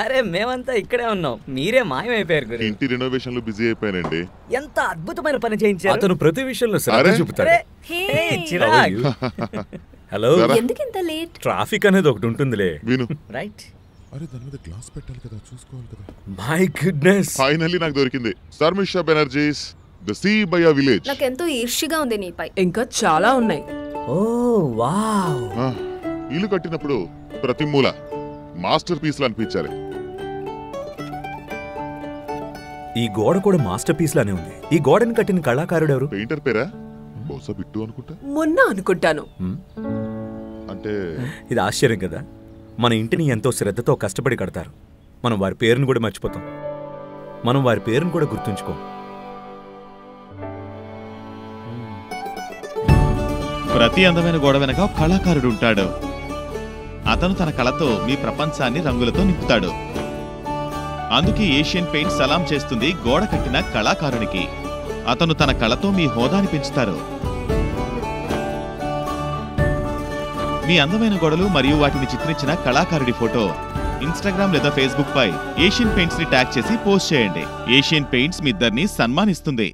అరే మేమంతా ఇక్కడే ఉన్నాం, మీరే మాయమైపోయారు గురు. ఇంటి రెనోవేషన్ లో బిజీ అయిపోయానండి. ఎంత అద్భుతమైన పని చేయించారు. అతను ప్రతి విషయంలో శ్రద్ధ చూపుతాడు. హలో, ఎందుకింత లేట్? ట్రాఫిక్ అనేది ఒకటి ఉంటుందిలే. విను. రైట్. అరే దాని మీద గ్లాస్ పెట్టాలి కదా, చూసుకోవాలి కదా. మై గుడ్నెస్, ఫైనల్లీ నాకు దొరికింది. Sharmisha Banerjee's the sea by a village. నాకెంతో ఈర్ష్యగా ఉంది నీపై. ఇంకా చాలా ఉన్నాయి. Oh wow. ఇల్లు కట్టినప్పుడు ప్రతి మూల మాస్టర్ పీస్ లా అనిపించాలి. ఈ గోడ కూడా మాస్టర్ పీస్ లానే ఉంది. ఈ గోడని కట్టిన కళాకారుడు ఎవరు? పెయింటర్ పేరా? బహుశా బిట్టు అనుకుంటా. మొన్న అనుకుంటాను. అంటే ఇది ఆశ్చర్యం కదా, మన ఇంటిని ఎంతో శ్రద్ధతో కష్టపడి కడతారు. మనం వారి పేరును కూడా మర్చిపోతాం, మనం వారి పేరును కూడా గుర్తుంచుకోం. ప్రతి అందమైన గోడ వెనక ఒక కళాకారుడు ఉంటాడు. అతను తన కళతో మీ ప్రపంచాన్ని రంగులతో నింపుతాడు. అందుకే ఏషియన్ పెయింట్ సలాం చేస్తుంది గోడ కట్టిన కళాకారునికి. అతను తన కళతో మీ హోదాని పెంచుతారు. మీ అందమైన గోడలు మరియు వాటిని చిత్రించిన కళాకారుడి ఫోటో ఇన్స్టాగ్రామ్ లేదా ఫేస్బుక్ పై ఏషియన్ పెయింట్స్ ని ట్యాగ్ చేసి పోస్ట్ చేయండి. ఏషియన్ పెయింట్స్ మీ ఇద్దరిని సన్మానిస్తుంది.